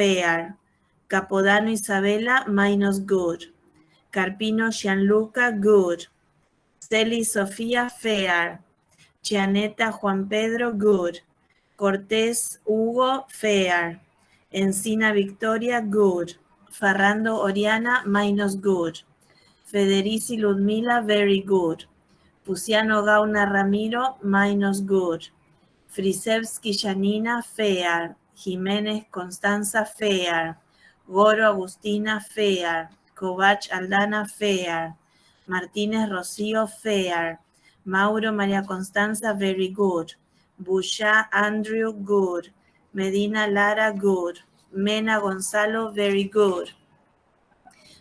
fair. Capodano Isabela, -good. Carpino Gianluca, good. Celi Sofía, fair. Chianeta Juan Pedro, good. Cortés Hugo, fair. Encina Victoria, good. Ferrando Oriana, -good. Federici Ludmila, very good. Puciano Gauna Ramiro, -good. Frisevsky Janina, fair. Jiménez Constanza, fair. Goro Agustina, fair. Kovach Aldana, fair. Martínez Rocío, fair. Mauro María Constanza, very good. Bouchá Andrew, good. Medina Lara, good. Mena Gonzalo, very good.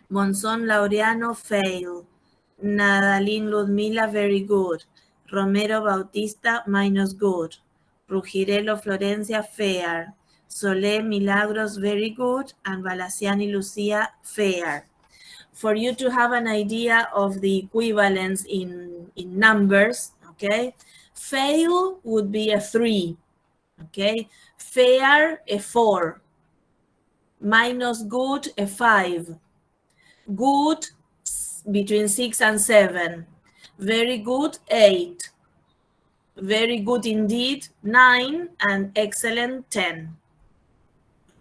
Monzón Laureano, fail. Nadalín Ludmila, very good. Romero Bautista, -good. Rugirelo Florencia, fair. Solé Milagros, very good. And Balaciani Lucia, fair. For you to have an idea of the equivalence in numbers, okay? Fail would be a 3, okay? Fair, a 4. -good, a 5. Good, between 6 and 7. Very good, 8. Very good indeed, 9. And excellent, 10.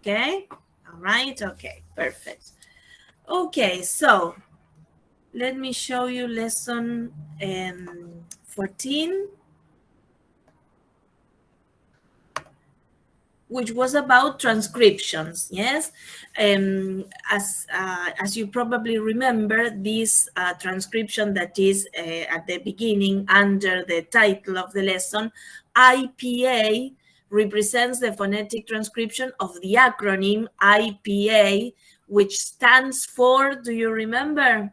Okay? All right, okay, perfect. Okay, so let me show you lesson 14, which was about transcriptions, yes? As you probably remember, this transcription that is at the beginning under the title of the lesson, IPA, represents the phonetic transcription of the acronym IPA, which stands for, do you remember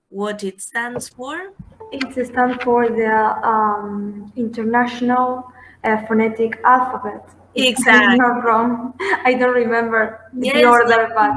what it stands for? It stands for the International Phonetic Alphabet. Exactly. I'm not wrong. I don't remember the Yes, order, but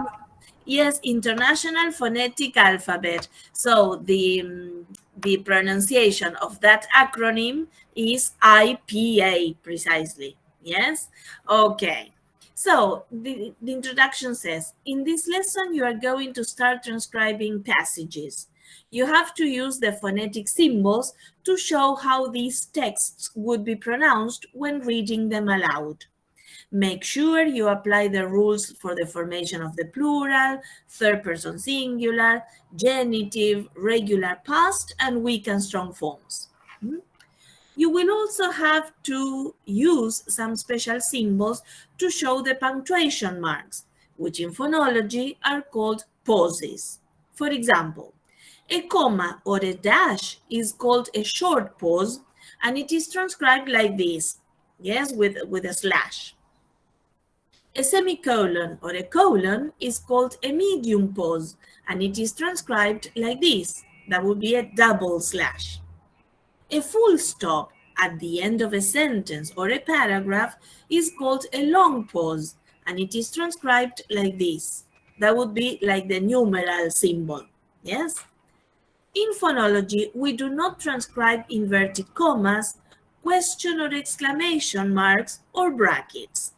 yes, International Phonetic Alphabet. So the pronunciation of that acronym is IPA, precisely. Yes? Okay. So the introduction says, in this lesson, you are going to start transcribing passages. You have to use the phonetic symbols to show how these texts would be pronounced when reading them aloud. Make sure you apply the rules for the formation of the plural, third person singular, genitive, regular past, and weak and strong forms. You will also have to use some special symbols to show the punctuation marks, which in phonology are called pauses. For example, a comma or a dash is called a short pause, and it is transcribed like this, yes, with a slash. A semicolon or a colon is called a medium pause, and it is transcribed like this. That would be a double slash. A full stop at the end of a sentence or a paragraph is called a long pause, and it is transcribed like this. That would be like the numeral symbol, yes? In phonology, we do not transcribe inverted commas, question or exclamation marks, or brackets.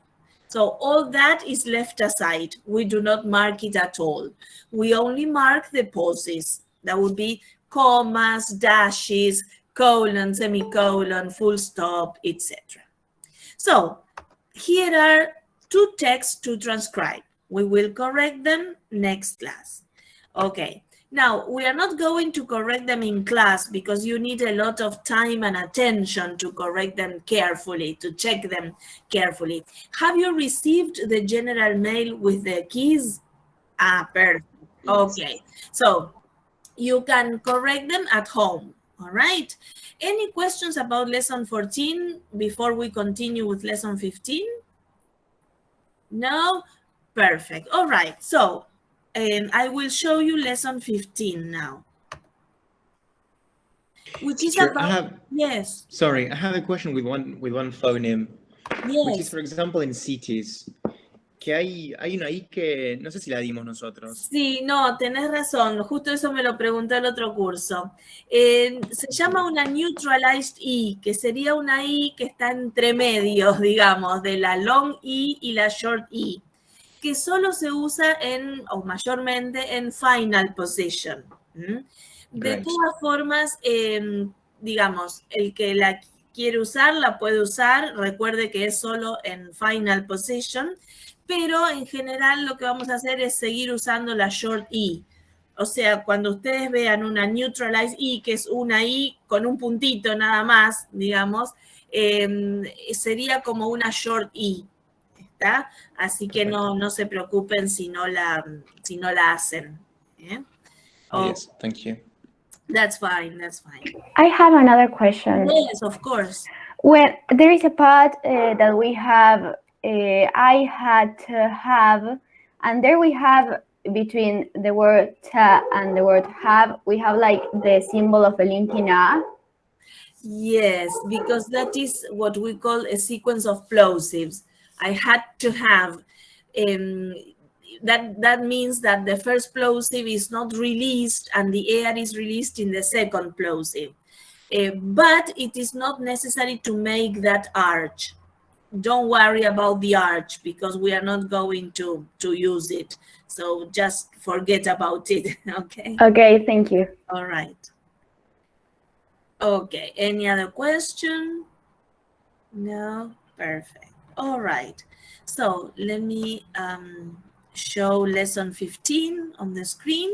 So all that is left aside. We do not mark it at all. We only mark the pauses. That would be commas, dashes, colon, semicolon, full stop, etc. So here are two texts to transcribe. We will correct them next class. Okay. Now, we are not going to correct them in class because you need a lot of time and attention to correct them carefully, to check them carefully. Have you received the general mail with the keys? Ah, perfect. Okay. So you can correct them at home. All right. Any questions about lesson 14 before we continue with lesson 15? No? Perfect. All right. So I will show you lesson 15 now. Which is about, yes. Sorry, I have a question with one phoneme. Yes. Which is, for example, in cities. que hay una I que no sé si la dimos nosotros. Sí, no, tenés razón, justo eso me lo preguntó el otro curso. Se llama una neutralized I, que sería una I que está entre medios, digamos, de la long I y la short I, que solo se usa o mayormente en final position. De todas formas, digamos, el que la quiere usar, la puede usar, recuerde que es solo en final position, pero en general lo que vamos a hacer es seguir usando la short I. O sea, cuando ustedes vean una neutralized I, que es una I con un puntito nada más, digamos, sería como una short I. ¿Está? Así que no se preocupen si no la hacen. Yes, thank you. That's fine, that's fine. I have another question. Yes, of course. When there is a part that we have, I had to have, and there we have between the word ta and the word have, we have like the symbol of a linking a. Yes, because that is what we call a sequence of plosives. I had to have. That means that the first plosive is not released and the air is released in the second plosive. But it is not necessary to make that arch. Don't worry about the arch because we are not going to use it. So just forget about it, okay? Okay, thank you. All right. Okay, any other question? No, perfect. All right. So let me show lesson 15 on the screen,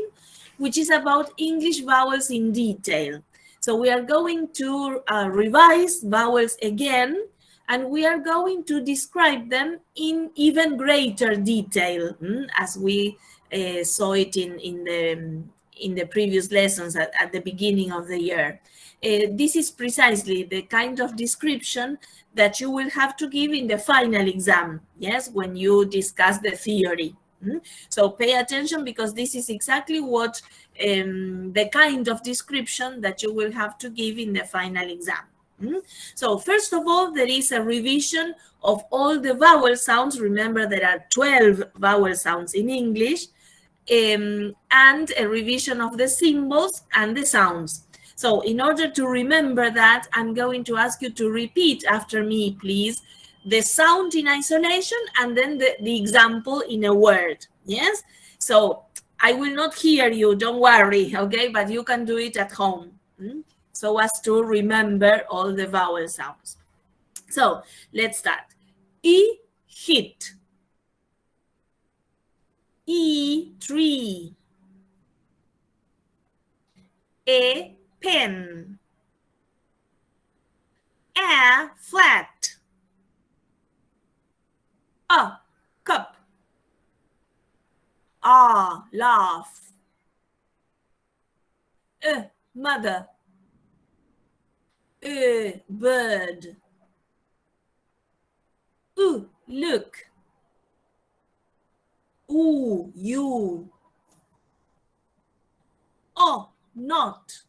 which is about English vowels in detail. So we are going to revise vowels again, and we are going to describe them in even greater detail, as we saw it in the previous lessons at the beginning of the year. This is precisely the kind of description that you will have to give in the final exam, yes, when you discuss the theory. So pay attention because this is exactly what the kind of description that you will have to give in the final exam. So first of all, there is a revision of all the vowel sounds. Remember, there are 12 vowel sounds in English, and a revision of the symbols and the sounds. So in order to remember that, I'm going to ask you to repeat after me, please, the sound in isolation and then the example in a word, yes? So I will not hear you, don't worry, okay? But you can do it at home, so as to remember all the vowel sounds. So let's start. E, hit. E, tree. A, pen. A, flat. A, cup. A, laugh. Mother. Bird. Look. Ooh, you. Oh, not.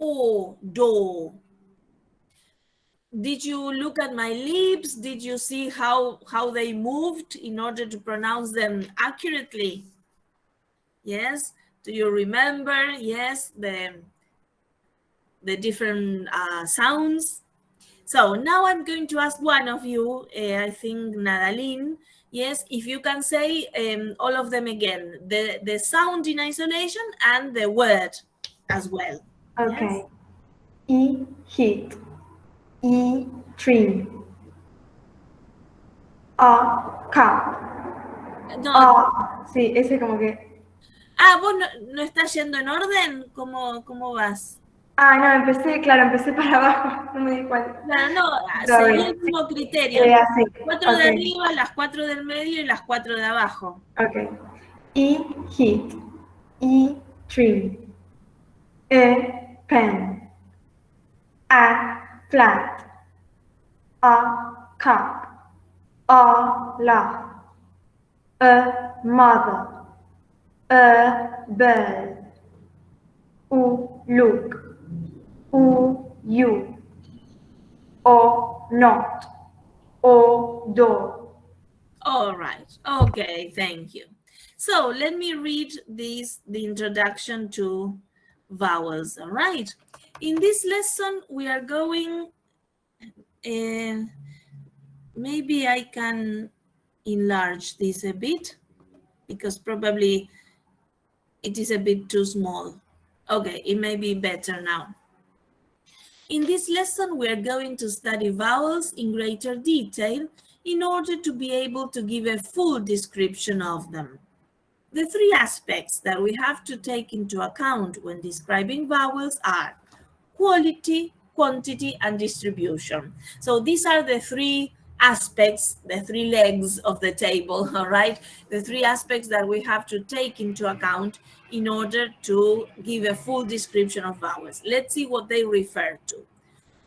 Oh, door. Did you look at my lips? Did you see how they moved in order to pronounce them accurately? Yes. Do you remember? Yes, the different sounds. So now I'm going to ask one of you, I think Nadalin, yes, if you can say all of them again, the sound in isolation and the word as well. Okay. Yes? E, heat. E, tree. A, cup. No. Sí, ese como que... ¿Vos no estás yendo en orden? ¿Cómo vas? No, empecé para abajo, no me di cuenta. Claro, no, sería el mismo criterio. Así. 4 de arriba, las 4 del medio y las 4 de abajo. Ok. E, heat. E, tree. E, pen. A, flat. A, cup. A, laugh. A, mother. A, bird. U, look. U, you. O, not. o, do. All right. Okay, thank you. So let me read the introduction to vowels. All right. In this lesson, we are going, maybe I can enlarge this a bit because probably it is a bit too small. Okay, it may be better now. In this lesson, we are going to study vowels in greater detail in order to be able to give a full description of them. The three aspects that we have to take into account when describing vowels are quality, quantity, and distribution. So these are the three aspects, the three legs of the table, all right? The three aspects that we have to take into account in order to give a full description of vowels. Let's see what they refer to.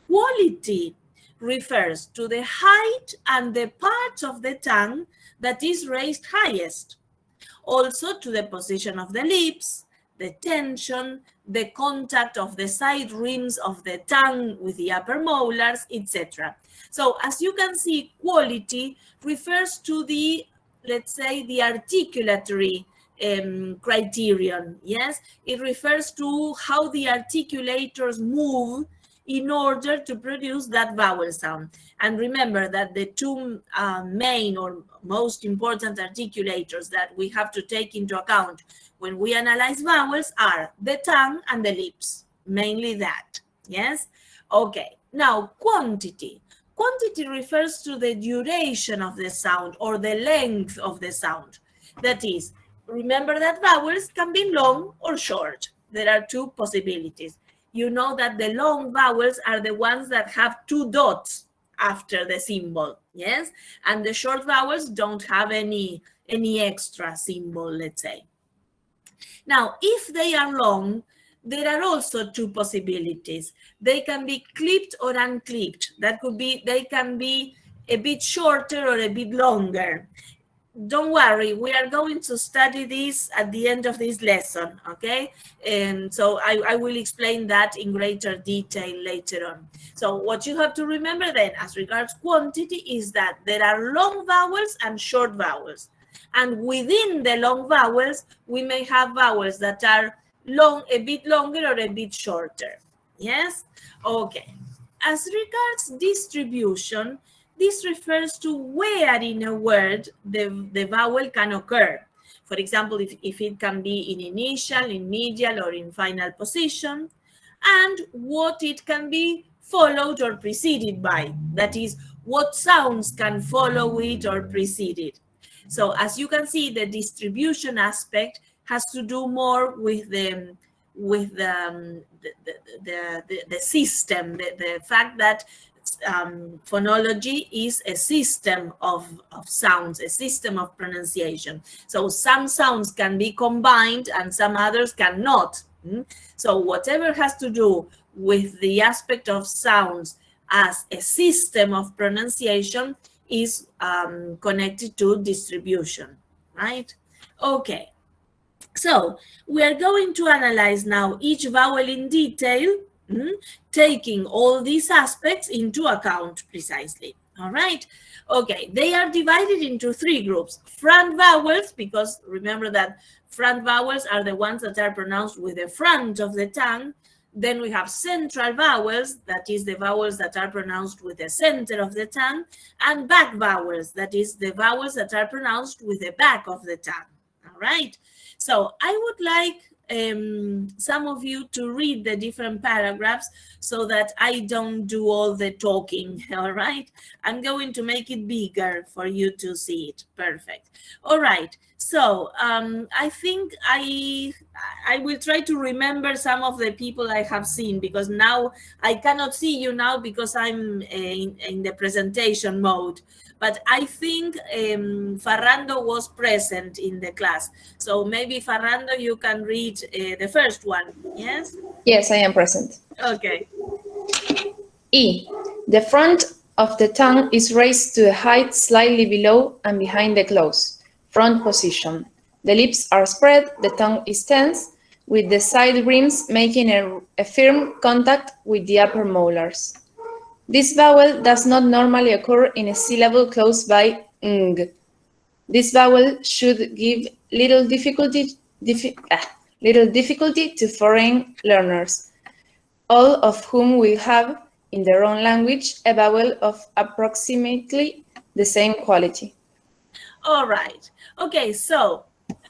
Quality refers to the height and the part of the tongue that is raised highest. Also to the position of the lips, the tension, the contact of the side rims of the tongue with the upper molars, etc. So as you can see, quality refers to the, let's say, the articulatory criterion. Yes, it refers to how the articulators move in order to produce that vowel sound. And remember that the two main or most important articulators that we have to take into account when we analyze vowels are the tongue and the lips, mainly that, yes? Okay, now quantity. Quantity refers to the duration of the sound or the length of the sound. That is, remember that vowels can be long or short. There are two possibilities. You know that the long vowels are the ones that have two dots after the symbol, yes? And the short vowels don't have any extra symbol, let's say. Now, if they are long, there are also two possibilities. They can be clipped or unclipped. That could be, they can be a bit shorter or a bit longer. Don't worry, we are going to study this at the end of this lesson, okay? And so I will explain that in greater detail later on. So what you have to remember then as regards quantity is that there are long vowels and short vowels. And within the long vowels, we may have vowels that are long, a bit longer or a bit shorter, yes? Okay, as regards distribution, this refers to where in a word the vowel can occur. For example, if it can be in initial, in medial, or in final position, and what it can be followed or preceded by. That is, what sounds can follow it or precede it. So as you can see, the distribution aspect has to do more with the system, the fact that phonology is a system of sounds, a system of pronunciation. So some sounds can be combined and some others cannot. So whatever has to do with the aspect of sounds as a system of pronunciation is connected to distribution, right? Okay. So we are going to analyze now each vowel in detail, taking all these aspects into account precisely. All right. Okay, they are divided into three groups. Front vowels, because remember that front vowels are the ones that are pronounced with the front of the tongue. Then we have central vowels, that is the vowels that are pronounced with the center of the tongue, and back vowels, that is the vowels that are pronounced with the back of the tongue. All right. So I would like some of you to read the different paragraphs so that I don't do all the talking, all right? I'm going to make it bigger for you to see it. Perfect. All right. So I think I will try to remember some of the people I have seen, because now I cannot see you now because I'm in the presentation mode. But I think Ferrando was present in the class. So maybe Ferrando, you can read the first one, yes? Yes, I am present. Okay. E. The front of the tongue is raised to a height slightly below and behind the close. Front position. The lips are spread, the tongue is tense, with the side rims making a firm contact with the upper molars. This vowel does not normally occur in a syllable closed by ng. This vowel should give little difficulty to foreign learners, all of whom will have, in their own language, a vowel of approximately the same quality. All right. Okay, so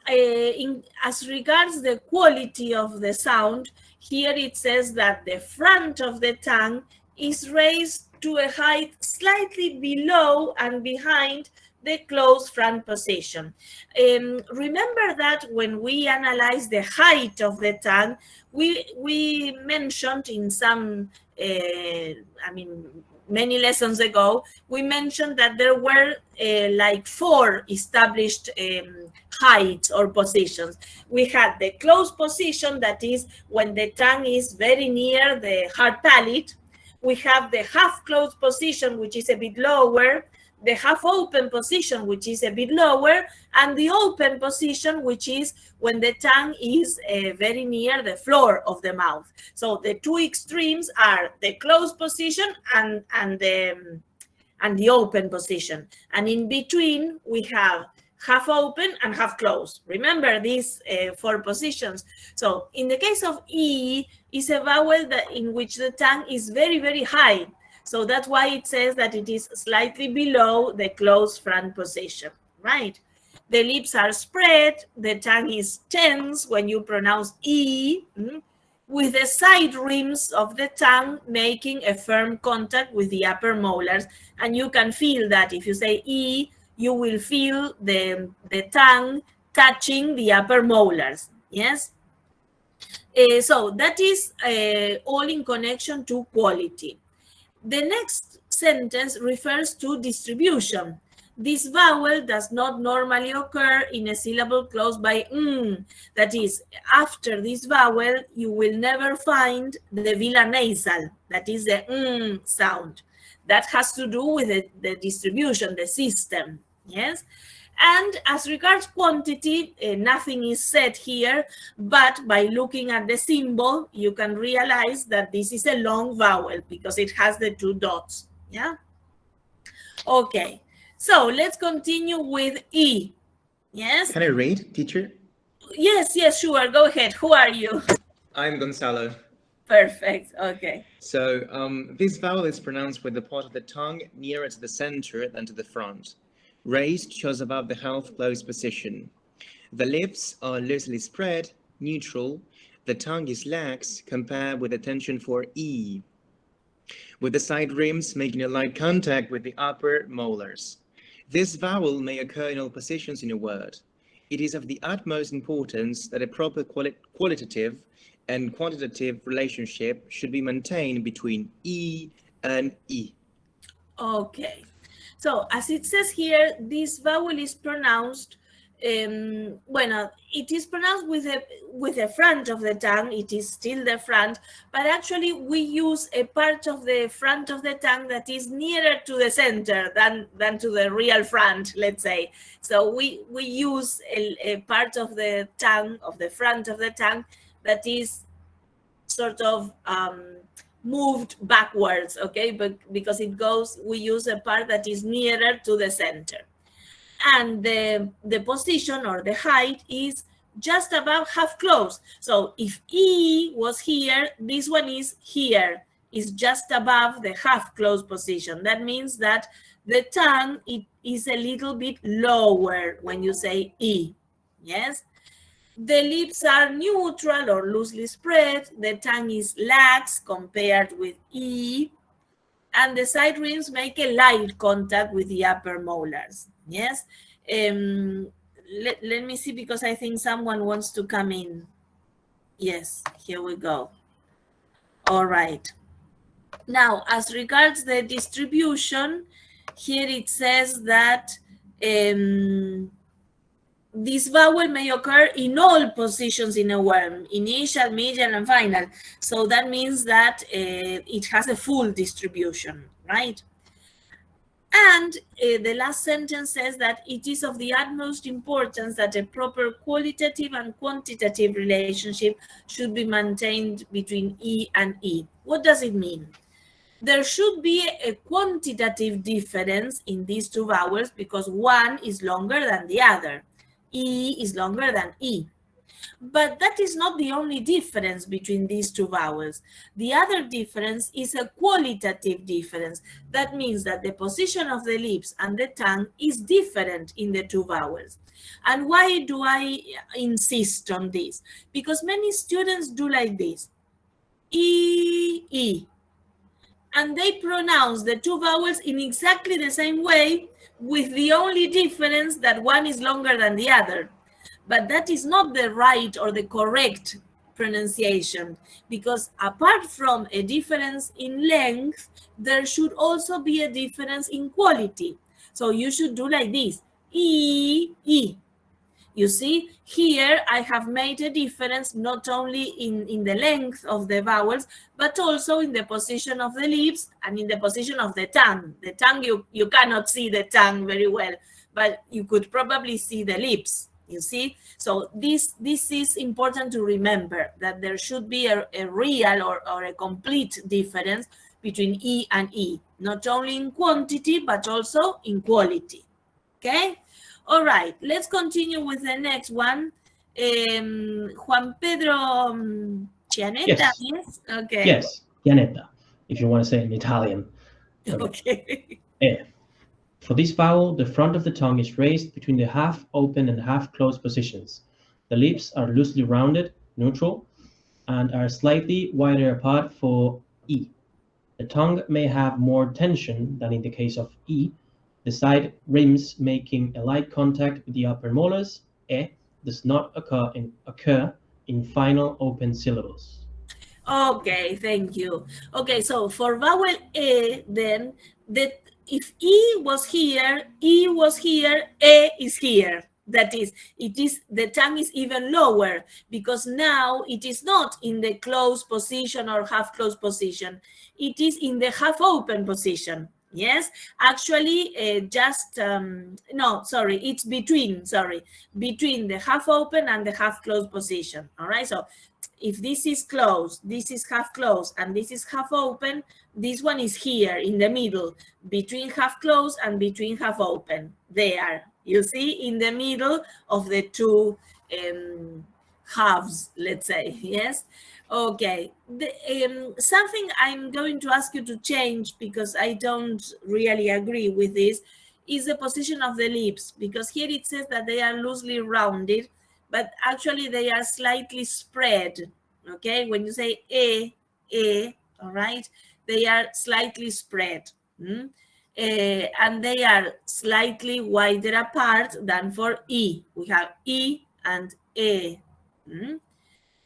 as regards the quality of the sound, here it says that the front of the tongue is raised to a height slightly below and behind the closed front position. Remember that when we analyze the height of the tongue, we mentioned in some, many lessons ago, we mentioned that there were like 4 established heights or positions. We had the closed position, that is when the tongue is very near the hard palate. We have the half closed position, which is a bit lower, the half open position, which is a bit lower, and the open position, which is when the tongue is very near the floor of the mouth. So the 2 extremes are the closed position and the open position. And in between, we have half open and half closed. Remember these 4 positions. So in the case of E, is a vowel that in which the tongue is very, very high. So that's why it says that it is slightly below the closed front position, right? The lips are spread, the tongue is tense when you pronounce E, with the side rims of the tongue making a firm contact with the upper molars. And you can feel that if you say E, you will feel the tongue touching the upper molars, yes? So that is all in connection to quality. The next sentence refers to distribution. This vowel does not normally occur in a syllable closed by ng. That is, after this vowel, you will never find the velar nasal, that is the ng sound. That has to do with the distribution, the system, yes? And as regards quantity, nothing is said here, but by looking at the symbol, you can realize that this is a long vowel because it has the 2 dots, yeah? Okay, so let's continue with E, yes? Can I read, teacher? Yes, sure, go ahead. Who are you? I'm Gonzalo. Perfect, okay. So this vowel is pronounced with the part of the tongue nearer to the center than to the front. Raised shows above the half-closed position. The lips are loosely spread, neutral. The tongue is lax compared with the tension for E, with the side rims making a light contact with the upper molars. This vowel may occur in all positions in a word. It is of the utmost importance that a proper qualitative and quantitative relationship should be maintained between E and E. Okay. So as it says here, this vowel is pronounced, it is pronounced with the front of the tongue. It is still the front, but actually we use a part of the front of the tongue that is nearer to the center than to the real front, let's say. So we use a part of the tongue, of the front of the tongue, that is sort of moved backwards, okay? But because we use a part that is nearer to the center. And the position or the height is just above half closed. So if E was here, this one is here, is just above the half closed position. That means that the tongue is a little bit lower when you say E, yes? The lips are neutral or loosely spread. The tongue is lax compared with E. And the side rims make a light contact with the upper molars. Yes? Let me see, because I think someone wants to come in. Yes, here we go. All right. Now, as regards the distribution, here it says that this vowel may occur in all positions in a word, initial, medial, and final. So that means that it has a full distribution, right? And the last sentence says that it is of the utmost importance that a proper qualitative and quantitative relationship should be maintained between E and E. What does it mean? there should be a quantitative difference in these two vowels because one is longer than the other. E is longer than E. But that is not the only difference between these two vowels. The other difference is a qualitative difference. That means that the position of the lips and the tongue is different in the two vowels. And why do I insist on this? Because many students do like this. E, E. And they pronounce the two vowels in exactly the same way, with the only difference that one is longer than the other. But that is not the right or the correct pronunciation, because apart from a difference in length, there should also be a difference in quality. So you should do like this, E, E. You see, here I have made a difference not only in the length of the vowels, but also in the position of the lips and in the position of the tongue. The tongue, you cannot see the tongue very well, but you could probably see the lips, you see? So this is important to remember, that there should be a real or a complete difference between E and E, not only in quantity, but also in quality, okay? All right, let's continue with the next one. Juan Pedro Chianetta, yes? Okay. Yes, Chianetta, if you want to say it in Italian. Okay. For this vowel, the front of the tongue is raised between the half open and half closed positions. The lips are loosely rounded, neutral, and are slightly wider apart for E. The tongue may have more tension than in the case of E. The side rims making a light contact with the upper molars, does not occur in final open syllables. Okay, thank you. Okay, so for vowel then, if E was here, E was here, E is here. That is, the tongue is even lower because now it is not in the closed position or half closed position. It is in the half open position. Yes, actually, no, sorry, it's between the half open and the half closed position. All right, so if this is closed, this is half closed, and this is half open, this one is here in the middle, between half closed and between half open. There, you see, in the middle of the two halves, let's say, yes? Okay, something I'm going to ask you to change because I don't really agree with this is the position of the lips, because here it says that they are loosely rounded, but actually they are slightly spread, okay? When you say all right, they are slightly spread. And they are slightly wider apart than for E. We have E and E.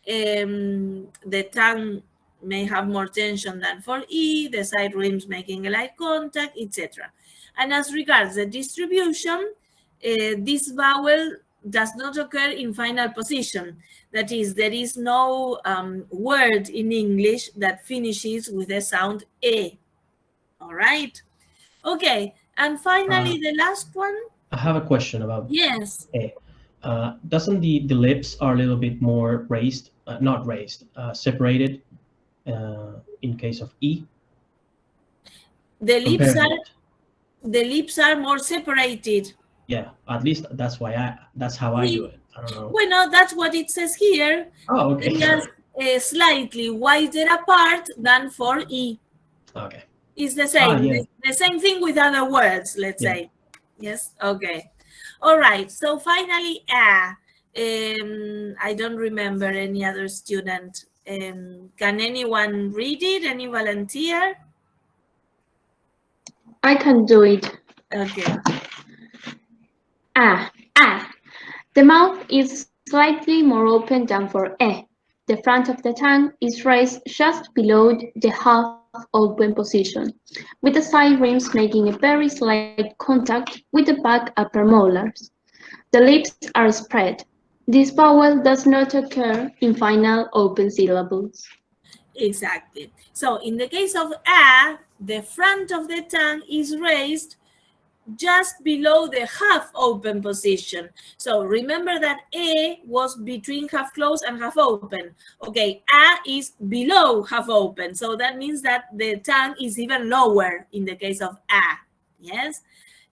The tongue may have more tension than for E, the side rims making a light contact, etc. And as regards the distribution, this vowel does not occur in final position. That is, there is no word in English that finishes with the sound E. All right? Okay, and finally, the last one. I have a question about yes. E. Doesn't the lips are a little bit more raised, not raised, separated in case of E? The lips are more separated. Yeah, at least that's how I do it. I don't know. Well, no, that's what it says here. Oh, okay. They are slightly wider apart than for E. Okay. It's the same. Yeah. The same thing with other words, let's say. Yes, okay. All right, so finally, I don't remember any other student. Can anyone read it? Any volunteer? I can do it. Okay. The mouth is slightly more open than for E. The front of the tongue is raised just below the half-open position, with the side rims making a very slight contact with the back upper molars. The lips are spread. This vowel does not occur in final open syllables. Exactly. So in the case of A, the front of the tongue is raised just below the half open position. So remember that A was between half closed and half open. Okay, A is below half open. So that means that the tongue is even lower in the case of A. Yes.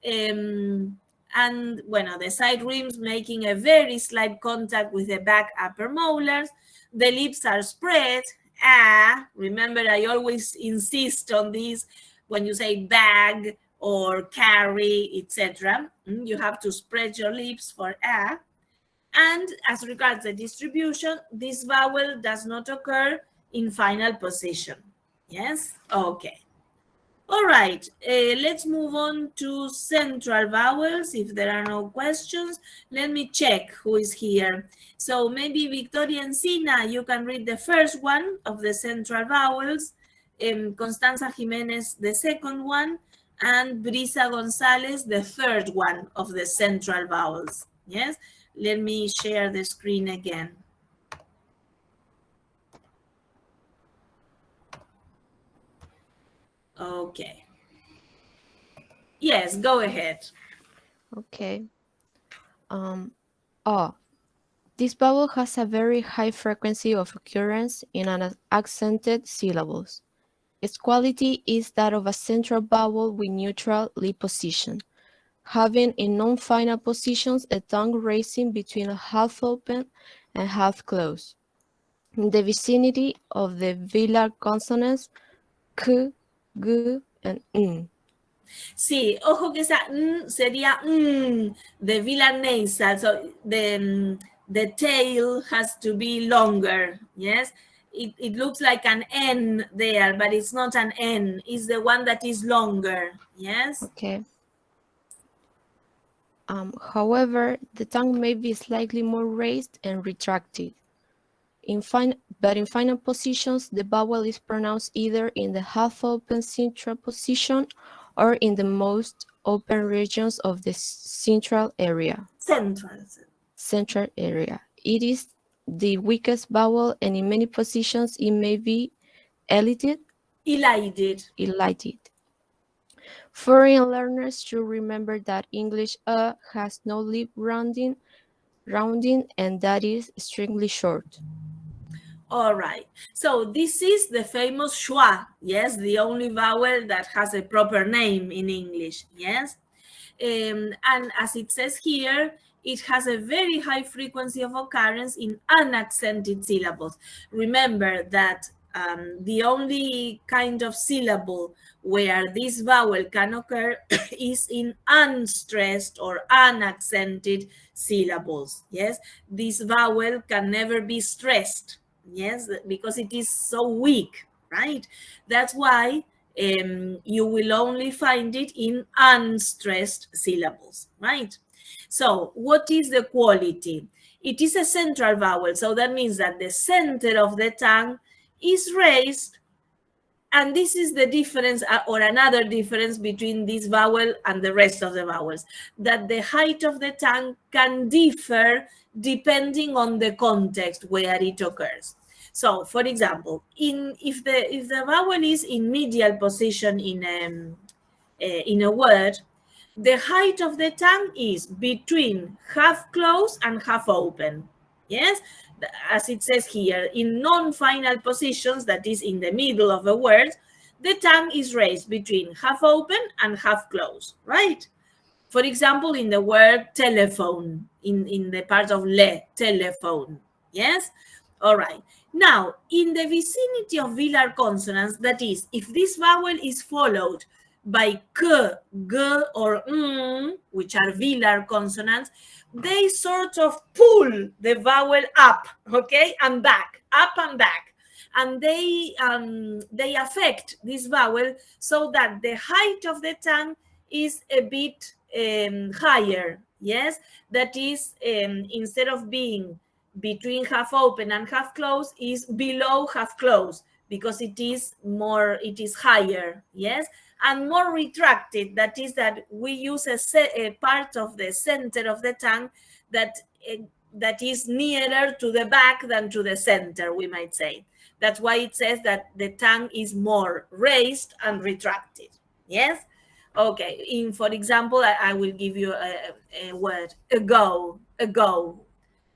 And bueno, the side rims making a very slight contact with the back upper molars. The lips are spread. Remember, I always insist on this when you say bag or carry, etc. You have to spread your lips for a. And as regards the distribution, this vowel does not occur in final position. Yes? Okay. All right, let's move on to central vowels. If there are no questions, let me check who is here. So maybe Victoria Encina, you can read the first one of the central vowels, Constanza Jimenez, the second one, and Brisa Gonzalez, the third one of the central vowels. Yes, let me share the screen again. Okay. Yes, go ahead. Okay. Oh, this vowel has a very high frequency of occurrence in accented syllables. Its quality is that of a central vowel with neutral lip position, having in non-final positions a tongue raising between half open and half closed, in the vicinity of the velar consonants k, g, and n. Sí, ojo que esa sería the velar nasal. So the tail has to be longer. Yes, it looks like an N there, but it's not an N. It's the one that is longer. Yes. Okay. However, the tongue may be slightly more raised and retracted. But in final positions, the vowel is pronounced either in the half-open central position or in the most open regions of the central area. Central area. It is the weakest vowel, and in many positions it may be elided. Foreign learners should remember that English has no lip rounding, and that is extremely short. All right. So this is the famous schwa. Yes, the only vowel that has a proper name in English. Yes. And as it says here, it has a very high frequency of occurrence in unaccented syllables. Remember that the only kind of syllable where this vowel can occur is in unstressed or unaccented syllables. Yes, this vowel can never be stressed. Yes, because it is so weak, right? That's why you will only find it in unstressed syllables, right? So what is the quality? It is a central vowel, so that means that the center of the tongue is raised, and this is the difference or another difference between this vowel and the rest of the vowels, that the height of the tongue can differ depending on the context where it occurs. So, for example, if the vowel is in medial position in a word, the height of the tongue is between half closed and half open. Yes, as it says here, in non-final positions, that is in the middle of a word, the tongue is raised between half open and half closed, right? For example, in the word telephone, in the part of le, telephone, yes? All right. Now, in the vicinity of velar consonants, that is, if this vowel is followed by k, g, or which are velar consonants, they sort of pull the vowel up, okay, and back, up and back. And they affect this vowel so that the height of the tongue is a bit higher, yes? That is, instead of being between half open and half closed, is below half closed, because it is higher, yes? And more retracted, that is that we use a part of the center of the tongue that is nearer to the back than to the center, we might say. That's why it says that the tongue is more raised and retracted, yes? Okay, for example, I will give you a word, ago, ago.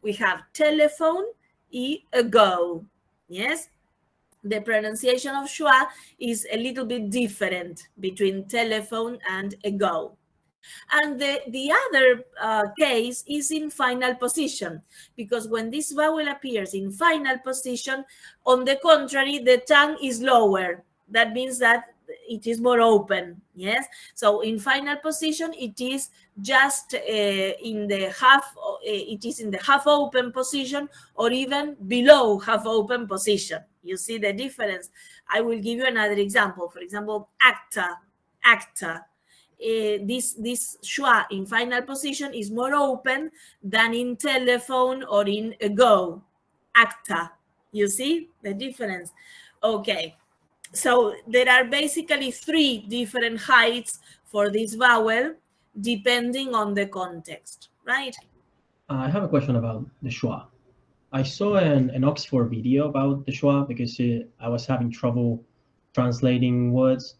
We have telephone y ago, yes? The pronunciation of schwa is a little bit different between telephone and ago. And the other case is in final position, because when this vowel appears in final position, on the contrary, the tongue is lower. That means that it is more open, yes? So in final position, it is just in the half, it is in the half open position or even below half open position. You see the difference? I will give you another example. For example, acta, acta. This schwa in final position is more open than in telephone or in ago, acta. You see the difference? Okay, so there are basically 3 different heights for this vowel depending on the context, right? I have a question about the schwa. I saw an Oxford video about the schwa because I was having trouble translating words,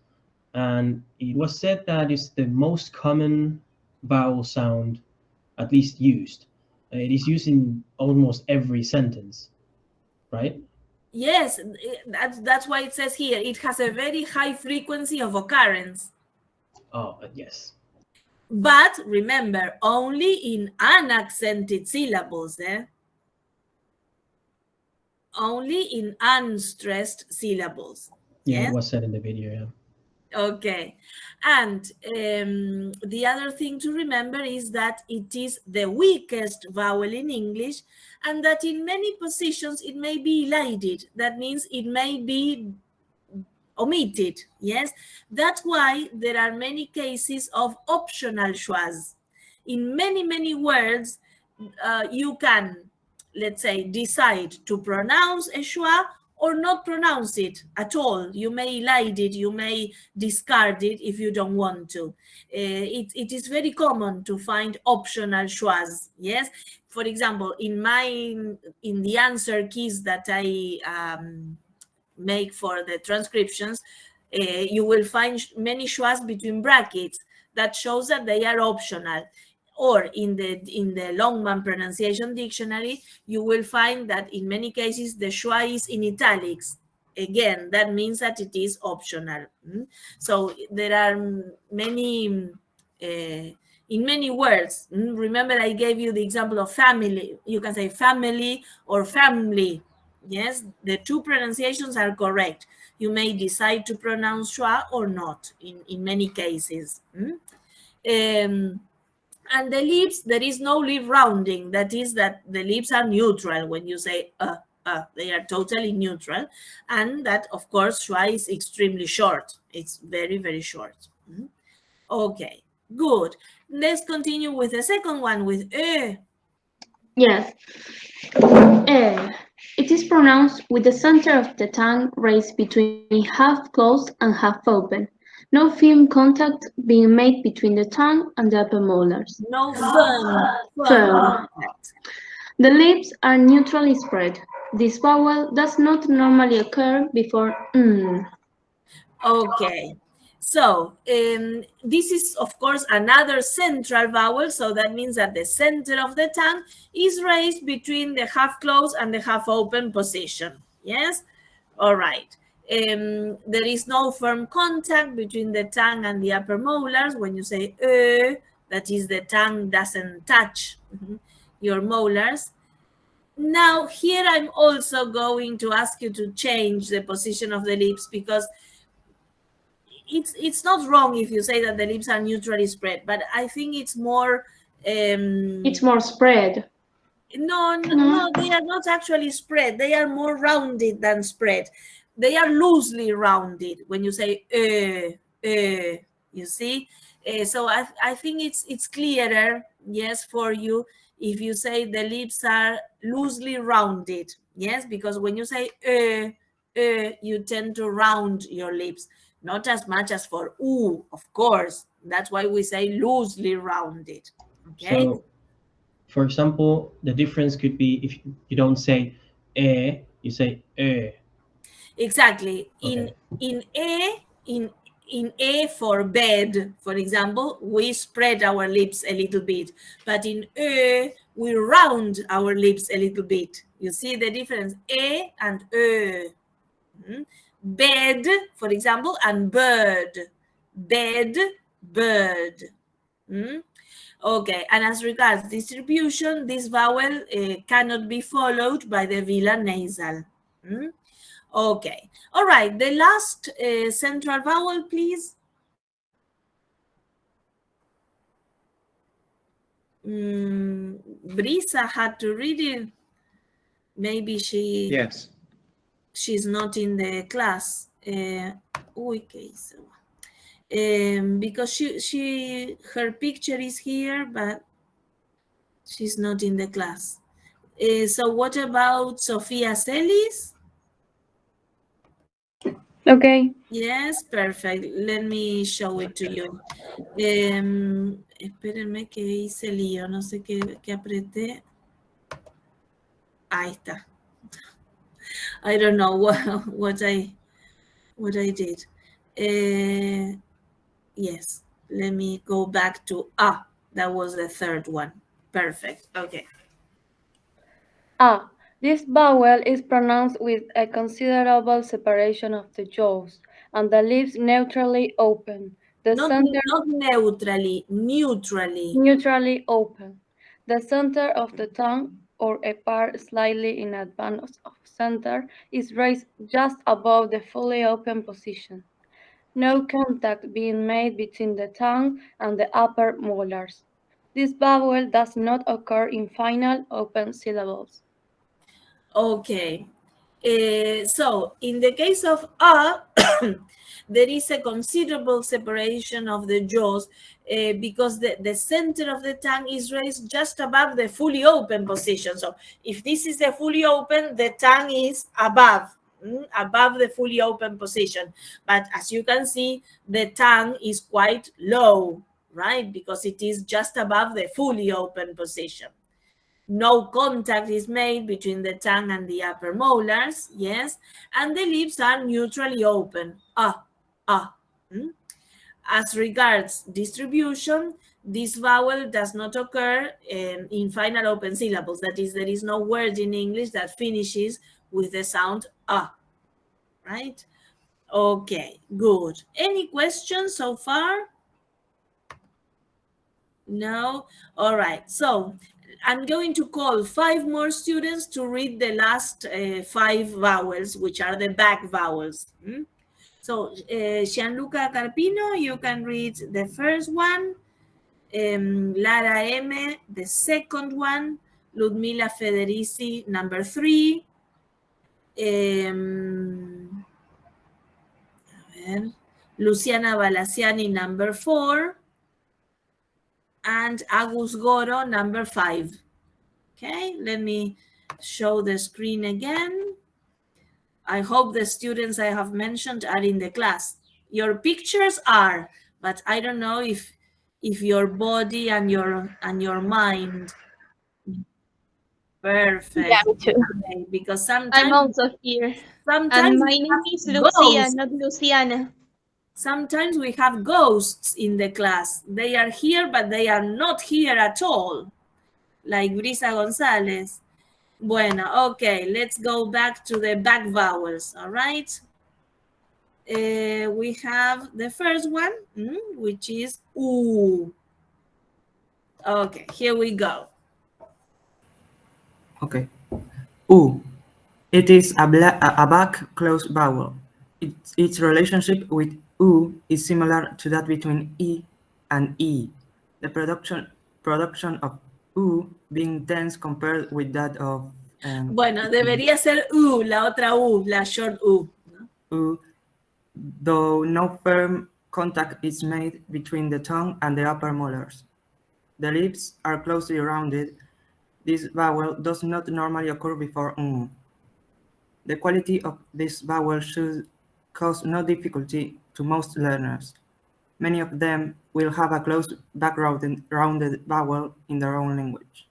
and it was said that it's the most common vowel sound, at least used. It is used in almost every sentence, right? Yes, that's why it says here it has a very high frequency of occurrence. Oh, yes. But remember, only in unaccented syllables, only in unstressed syllables. Yeah, Yes? it was said in the video, yeah. Okay. And the other thing to remember is that it is the weakest vowel in English, and that in many positions it may be elided. That means it may be omitted. Yes, that's why there are many cases of optional schwas. In many words, you can, let's say, decide to pronounce a schwa or not pronounce it at all. You may elide it, you may discard it if you don't want to. It is very common to find optional schwas. Yes, for example, in the answer keys that I make for the transcriptions, you will find many schwas between brackets. That shows that they are optional. Or in the Longman pronunciation dictionary, you will find that in many cases the schwa is in italics. Again, that means that it is optional. So there are many, in many words. Remember, I gave you the example of family. You can say family or family. Yes, the 2 pronunciations are correct. You may decide to pronounce schwa or not in many cases. And the lips, there is no lip rounding. That is that the lips are neutral when you say they are totally neutral. And that, of course, schwa is extremely short. It's very short. Okay, good. Let's continue with the second one with Yes. It is pronounced with the center of the tongue raised between half closed and half open. No firm contact being made between the tongue and the upper molars. no firm Firm. contact. The lips are neutrally spread. This vowel does not normally occur before Okay, so this is, of course, another central vowel. So that means that the center of the tongue is raised between the half closed and the half open position. Yes? All right. There is no firm contact between the tongue and the upper molars. When you say that is, the tongue doesn't touch your molars. Now, here I'm also going to ask you to change the position of the lips, because it's not wrong if you say that the lips are neutrally spread, but I think it's more it's more spread. No, they are not actually spread. They are more rounded than spread. They are loosely rounded when you say you see. So I think it's clearer, yes, for you if you say the lips are loosely rounded, yes, because when you say you tend to round your lips, not as much as for ooh, of course. That's why we say loosely rounded. Okay. So, for example, the difference could be if you don't say you say Exactly. Okay. In in E for bed, for example, we spread our lips a little bit, but in Ö, we round our lips a little bit. You see the difference? E and Ö. Bed, for example, and bird. Bed, bird. Okay, and as regards distribution, this vowel cannot be followed by the velar nasal. Okay, all right, the last central vowel, please. Brisa had to read it. Maybe Yes. she's not in the class. Okay, so because her picture is here, but she's not in the class. So what about Sofia Celis? Okay. Yes, perfect. Let me show it to you. Espérenme que hice lío, no sé qué apreté. Ahí está. I don't know what I did. Yes, let me go back to that was the third one. Perfect. Okay. This vowel is pronounced with a considerable separation of the jaws and the lips neutrally open. The Not neutrally, neutrally. neutrally open. The center of the tongue, or a part slightly in advance of center, is raised just above the fully open position. No contact being made between the tongue and the upper molars. This vowel does not occur in final open syllables. Okay. So in the case of there is a considerable separation of the jaws because the center of the tongue is raised just above the fully open position. So if this is the fully open, the tongue is above the fully open position. But as you can see, the tongue is quite low, right? Because it is just above the fully open position. No contact is made between the tongue and the upper molars, yes, and the lips are neutrally open. As regards distribution, this vowel does not occur in final open syllables. That is, there is no word in English that finishes with the sound right? Okay, good. Any questions so far? No? All right. So I'm going to call 5 more students to read the last 5 vowels, which are the back vowels. So Gianluca Carpino, you can read the first one. Lara M, the second one. Ludmila Federici, number 3. Luciana Balaciani, number 4. And Agus Goro, number 5. Okay, let me show the screen again. I hope the students I have mentioned are in the class. Your pictures are, but I don't know if your body and your mind. Perfect. Yeah, me too. Okay, because sometimes I'm also here. sometimes And my name is Lucia, not Luciana. Sometimes we have ghosts in the class. They are here, but they are not here at all. Like Brisa Gonzalez. Bueno, okay, let's go back to the back vowels, all right? We have the first one, which is U. Okay, here we go. Okay. U. It is a back closed vowel. Its relationship with U is similar to that between E and E. The production of U being dense compared with that of... bueno, debería ser U, la otra U, la short U. U, though no firm contact is made between the tongue and the upper molars. The lips are closely rounded. This vowel does not normally occur before The quality of this vowel should cause no difficulty to most learners. Many of them will have a close back rounded vowel in their own language.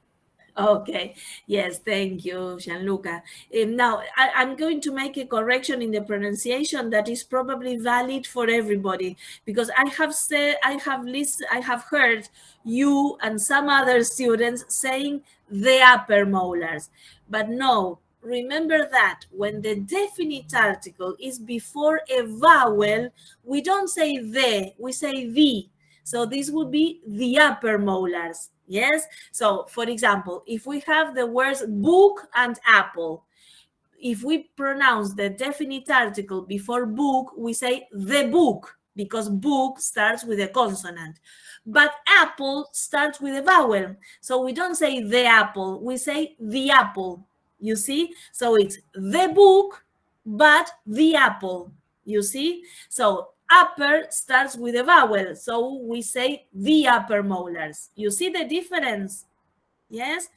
Okay, yes, thank you, Gianluca. Now, I'm going to make a correction in the pronunciation that is probably valid for everybody, because I have said, I have heard you and some other students saying the upper molars, but no. Remember that when the definite article is before a vowel, we don't say the, we say the. So this would be the upper molars. Yes. So for example, if we have the words book and apple, if we pronounce the definite article before book, we say the book, because book starts with a consonant. But apple starts with a vowel. So we don't say the apple, we say the apple. You see? So it's the book, but the apple. You see? So upper starts with a vowel. So we say the upper molars. You see the difference? Yes?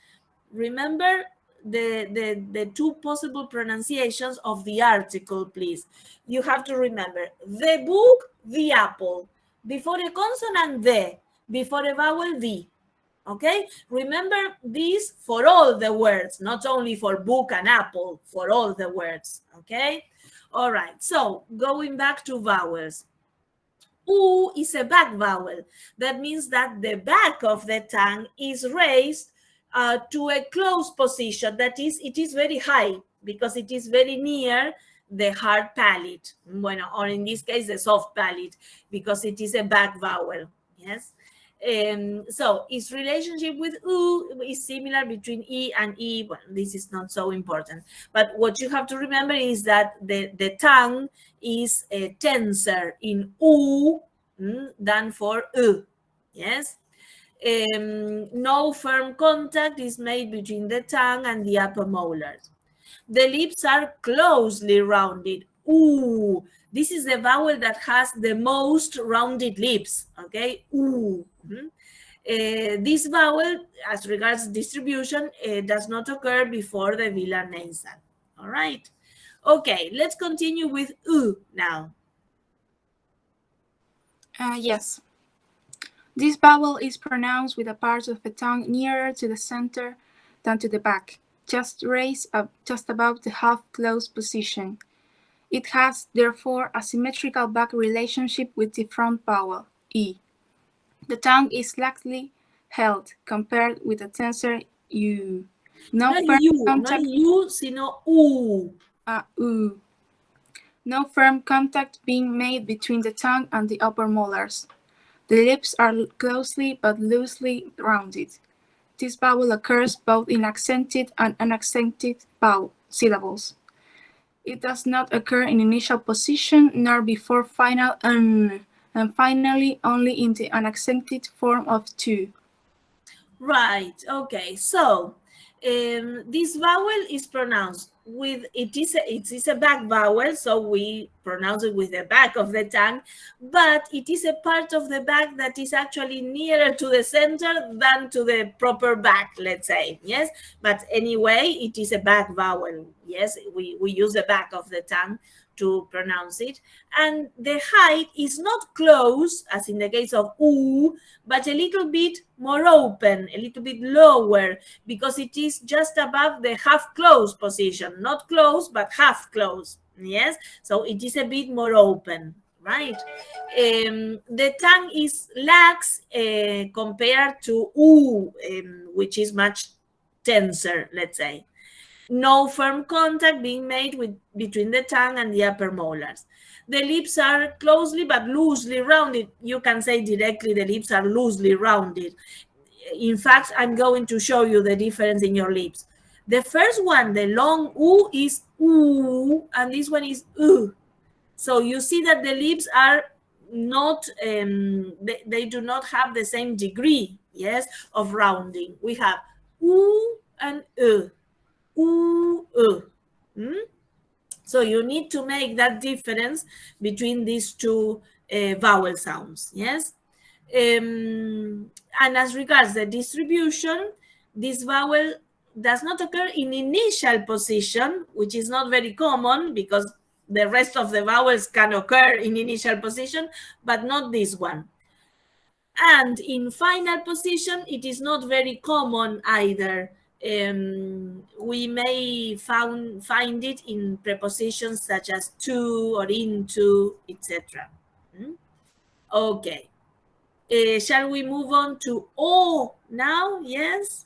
Remember the two possible pronunciations of the article, please. You have to remember the book, the apple. Before a consonant, the. Before a vowel, the. Okay? Remember this for all the words, not only for book and apple, for all the words. Okay? All right. So going back to vowels. U is a back vowel. That means that the back of the tongue is raised to a closed position. That is, it is very high because it is very near the hard palate. Bueno, or in this case, the soft palate, because it is a back vowel. Yes. So its relationship with U is similar between E and E. Well, this is not so important. But what you have to remember is that the tongue is tenser in U than for U. Yes. No firm contact is made between the tongue and the upper molars. The lips are closely rounded. Ooh, this is the vowel that has the most rounded lips. Okay, ooh. This vowel, as regards distribution, does not occur before the velar nasal. All right. Okay, let's continue with U now. Yes. This vowel is pronounced with a part of the tongue nearer to the center than to the back, just raised up just above the half-closed position. It has, therefore, a symmetrical back relationship with the front vowel, E. The tongue is slightly held compared with the tenser U. Not you, sino U. U. No firm contact being made between the tongue and the upper molars. The lips are closely but loosely rounded. This vowel occurs both in accented and unaccented syllables. It does not occur in initial position nor before final and finally only in the unaccented form of to. Right. Okay. So this vowel is pronounced with it is a back vowel, so we pronounce it with the back of the tongue, but it is a part of the back that is actually nearer to the center than to the proper back, let's say. Yes, but anyway, it is a back vowel. Yes, we use the back of the tongue to pronounce it, and the height is not close as in the case of U, but a little bit more open, a little bit lower, because it is just above the half closed position, not closed but half closed. Yes, so it is a bit more open, right? The tongue is lax compared to U, which is much tenser, let's say. No firm contact being made between the tongue and the upper molars. The lips are closely but loosely rounded. You can say directly the lips are loosely rounded. In fact, I'm going to show you the difference in your lips. The first one, the long U, is U, and this one is U. So you see that the lips are not, they do not have the same degree, yes, of rounding. We have U and U. So you need to make that difference between these two vowel sounds, yes? And as regards the distribution, this vowel does not occur in initial position, which is not very common because the rest of the vowels can occur in initial position, but not this one. And in final position, it is not very common either. We may find it in prepositions such as to or into, etc. Okay. Shall we move on to O now? Yes?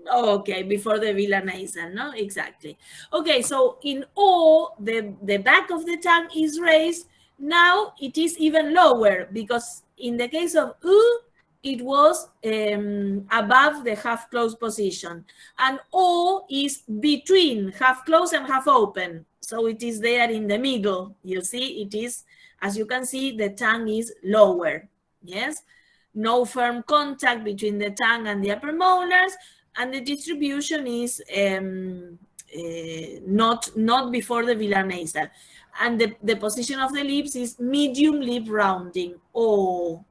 Okay, before the Villa nasal, no? Exactly. Okay, so in O, the back of the tongue is raised. Now it is even lower because in the case of U, it was above the half closed position. And O is between half closed and half open. So it is there in the middle. You see, it is, as you can see, the tongue is lower. Yes? No firm contact between the tongue and the upper molars, and the distribution is not before the velar nasal. And the position of the lips is medium lip rounding. Oh.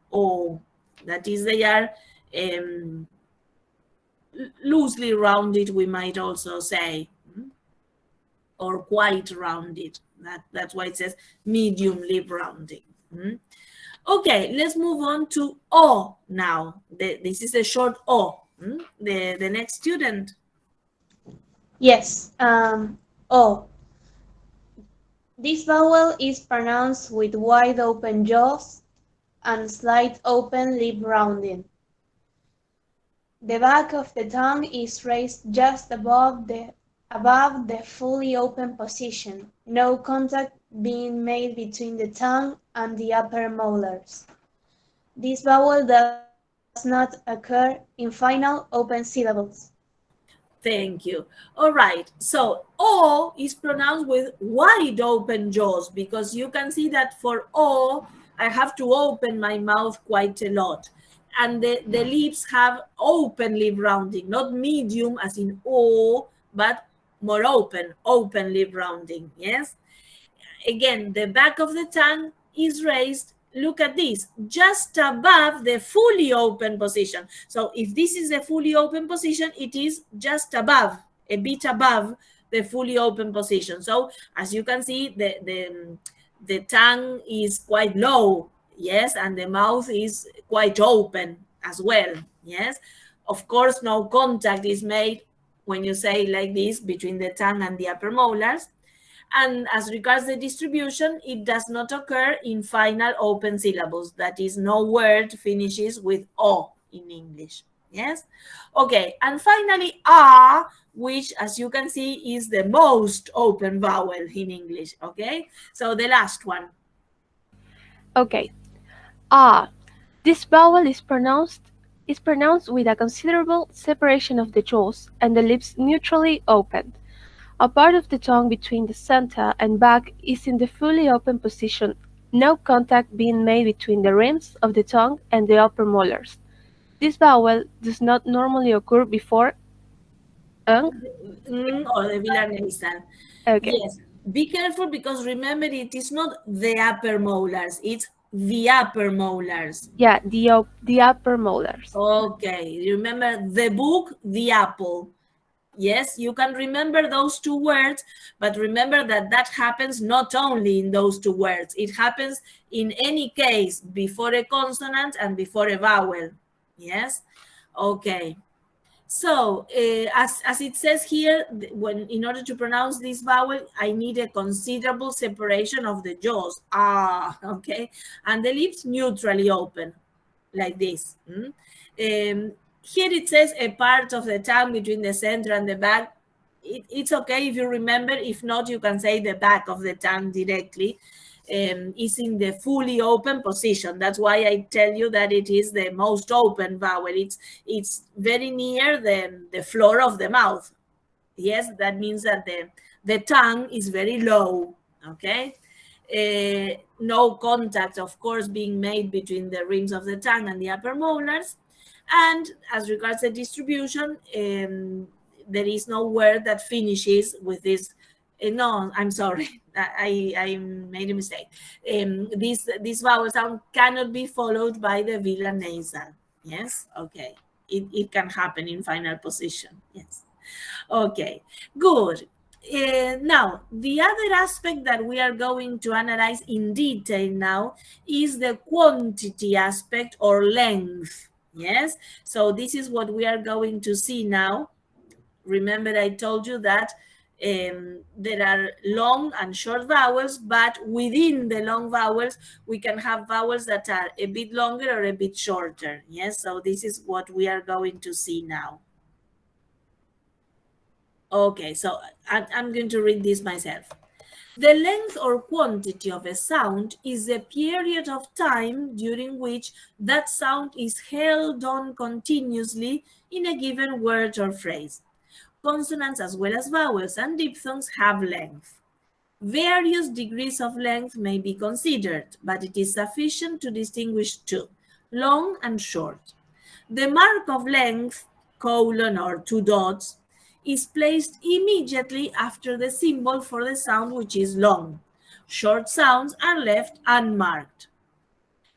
That is, they are loosely rounded, we might also say, or quite rounded. That's why it says medium lip rounding. Okay, let's move on to O now. This is a short O. The next student. Yes. O. This vowel is pronounced with wide open jaws and slight open lip rounding. The back of the tongue is raised just above the fully open position, no contact being made between the tongue and the upper molars. This vowel does not occur in final open syllables. Thank you. All right. So O is pronounced with wide open jaws because you can see that for O, I have to open my mouth quite a lot. And the lips have open lip rounding, not medium as in O, but more open lip rounding. Yes. Again, the back of the tongue is raised. Look at this, just above the fully open position. So if this is the fully open position, it is just above, a bit above the fully open position. So as you can see, the tongue is quite low, yes, and the mouth is quite open as well, yes. Of course, no contact is made when you say like this between the tongue and the upper molars. And as regards the distribution, it does not occur in final open syllables. That is, no word finishes with O in English. Yes? Okay, and finally, A, which, as you can see, is the most open vowel in English. Okay, so the last one. Okay. Ah. This vowel is pronounced with a considerable separation of the jaws and the lips neutrally opened. A part of the tongue between the center and back is in the fully open position, no contact being made between the rims of the tongue and the upper molars. This vowel does not normally occur before Or the velar nasal. Okay. Yes, be careful because remember it is not the upper molars, it's the upper molars. Yeah, the upper molars. Okay, remember the book, the apple. Yes, you can remember those two words, but remember that that happens not only in those two words. It happens in any case before a consonant and before a vowel. Yes, okay. So as it says here, when in order to pronounce this vowel, I need a considerable separation of the jaws. Okay, and the lips neutrally open, like this. Here it says a part of the tongue between the center and the back. It's okay if you remember. If not, you can say the back of the tongue directly. Is in the fully open position. That's why I tell you that it is the most open vowel. It's very near the floor of the mouth. Yes, that means that the tongue is very low. Okay. No contact, of course, being made between the rims of the tongue and the upper molars. And as regards the distribution, there is no word that finishes with this. No, I'm sorry, I made a mistake. This vowel sound cannot be followed by the velar nasal. Yes, okay. It can happen in final position. Yes. Okay, good. Now, the other aspect that we are going to analyze in detail now is the quantity aspect or length. Yes, so this is what we are going to see now. Remember, I told you that there are long and short vowels, but within the long vowels, we can have vowels that are a bit longer or a bit shorter. Yes, so this is what we are going to see now. Okay, so I'm going to read this myself. The length or quantity of a sound is the period of time during which that sound is held on continuously in a given word or phrase. Consonants as well as vowels and diphthongs have length. Various degrees of length may be considered, but it is sufficient to distinguish two, long and short. The mark of length, colon or two dots, is placed immediately after the symbol for the sound which is long. Short sounds are left unmarked.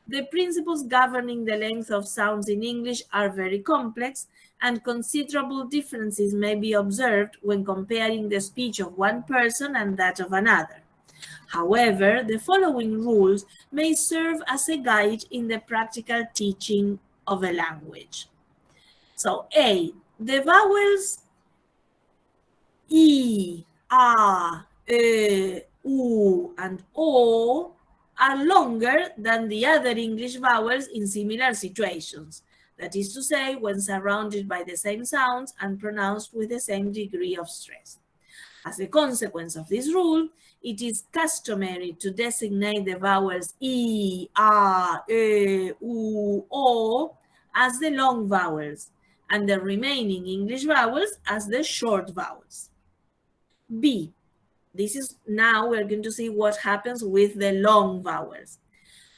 The principles governing the length of sounds in English are very complex, and considerable differences may be observed when comparing the speech of one person and that of another. However, the following rules may serve as a guide in the practical teaching of a language. So, A, the vowels E, A, E, U, and O are longer than the other English vowels in similar situations. That is to say, when surrounded by the same sounds and pronounced with the same degree of stress. As a consequence of this rule, it is customary to designate the vowels E, A, E, U, O as the long vowels, and the remaining English vowels as the short vowels. B, this is now we're going to see what happens with the long vowels.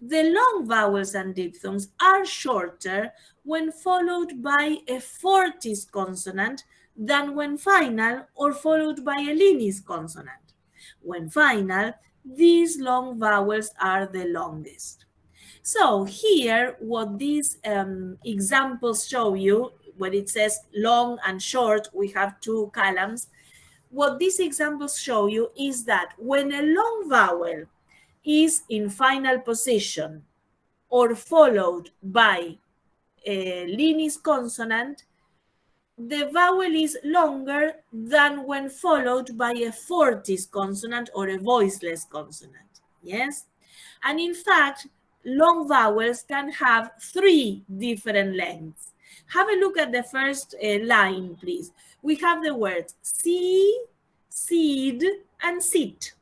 The long vowels and diphthongs are shorter when followed by a fortis consonant than when final or followed by a linis consonant. When final, these long vowels are the longest. So here, what these examples show you, when it says long and short, we have two columns. What these examples show you is that when a long vowel is in final position or followed by a linis consonant, the vowel is longer than when followed by a fortis consonant or a voiceless consonant. Yes? And in fact, long vowels can have three different lengths. Have a look at the first line, please. We have the words see, seed, and sit.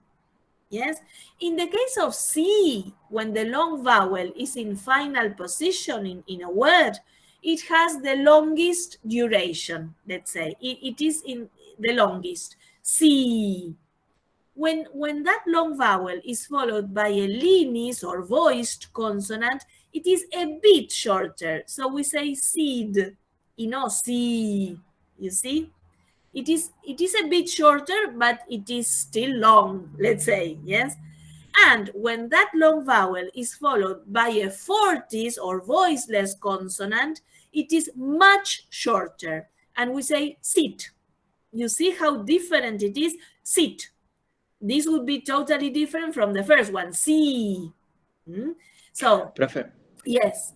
Yes, in the case of see, when the long vowel is in final position in a word, it has the longest duration, let's say. It is in the longest, see. When that long vowel is followed by a linis or voiced consonant, it is a bit shorter. So we say seed, see, you see? It is a bit shorter, but it is still long, let's say, yes? And when that long vowel is followed by a fortis or voiceless consonant, it is much shorter. And we say sit. You see how different it is? Sit. This would be totally different from the first one, see. So, Profe. Yes.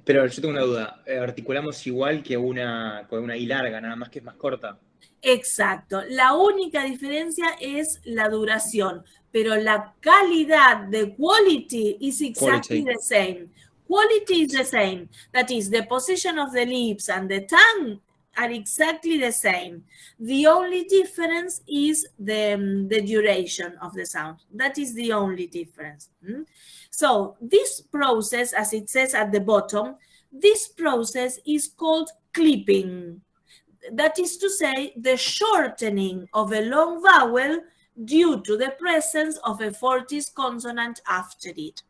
Pero yo tengo una duda. ¿Articulamos igual que con una I larga, nada más que es más corta? Exacto. La única diferencia es la duración, pero la calidad, the quality is exactly the same. Quality is the same. That is, the position of the lips and the tongue are exactly the same. The only difference is the duration of the sound. That is the only difference. So this process, as it says at the bottom, this process is called clipping. That is to say, the shortening of a long vowel due to the presence of a fortis consonant after it.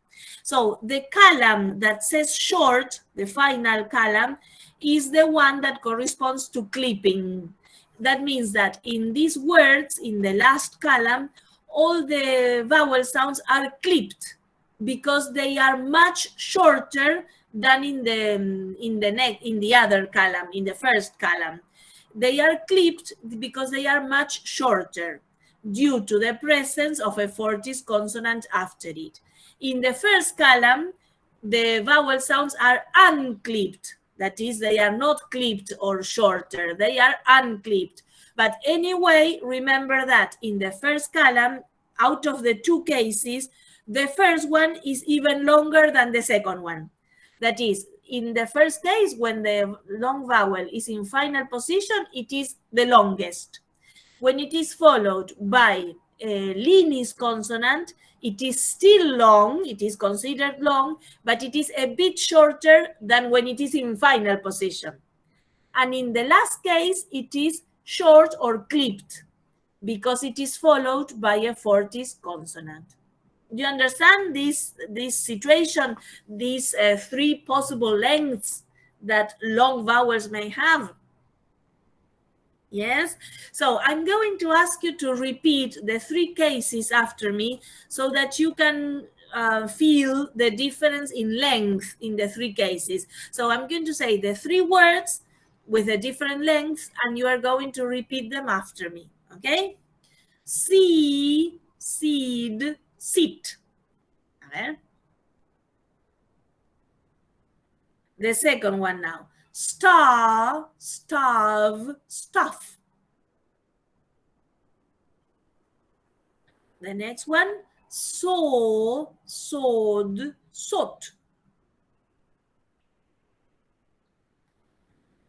So the column that says short, the final column, is the one that corresponds to clipping. That means that in these words, in the last column, all the vowel sounds are clipped because they are much shorter than in the other column, in the first column. They are clipped because they are much shorter due to the presence of a Fortis consonant after it. In the first column, the vowel sounds are unclipped. That is, they are not clipped or shorter, they are unclipped. But anyway, remember that in the first column, out of the two cases, the first one is even longer than the second one. That is, in the first case, when the long vowel is in final position, it is the longest. When it is followed by a linis consonant, it is still long, it is considered long, but it is a bit shorter than when it is in final position. And in the last case, it is short or clipped because it is followed by a Fortis consonant. Do you understand this situation, these three possible lengths that long vowels may have? Yes, so I'm going to ask you to repeat the three cases after me so that you can feel the difference in length in the three cases. So I'm going to say the three words with a different length and you are going to repeat them after me, okay? See, seed, sit. A ver. The second one now. Star, starve, stuff. The next one. Saw, sawed, sought.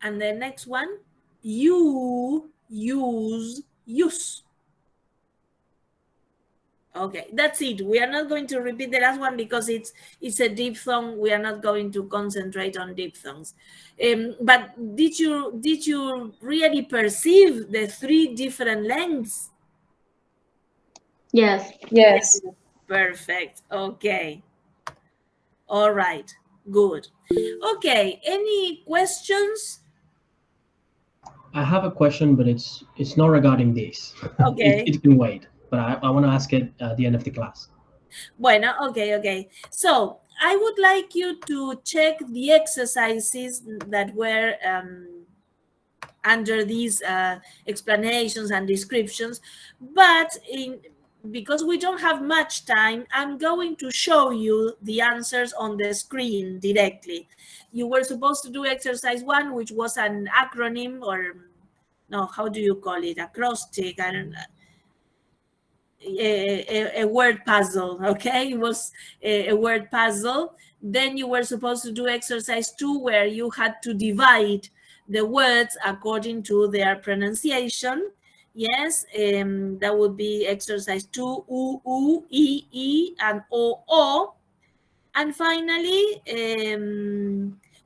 And the next one. You, use, use. Okay, that's it. We are not going to repeat the last one because it's a diphthong. We are not going to concentrate on diphthongs. But did you really perceive the three different lengths? Yes. Yes. Perfect. Okay. All right. Good. Okay. Any questions? I have a question, but it's not regarding this. Okay. It can wait, but I want to ask it at the end of the class. Bueno, okay. So I would like you to check the exercises that were under these explanations and descriptions, but because we don't have much time, I'm going to show you the answers on the screen directly. You were supposed to do exercise 1, which was an acronym, or no, how do you call it? Acrostic, I don't know. A word puzzle, okay? It was a word puzzle. Then you were supposed to do exercise 2, where you had to divide the words according to their pronunciation. Yes, that would be exercise 2, u, e, and o. And finally,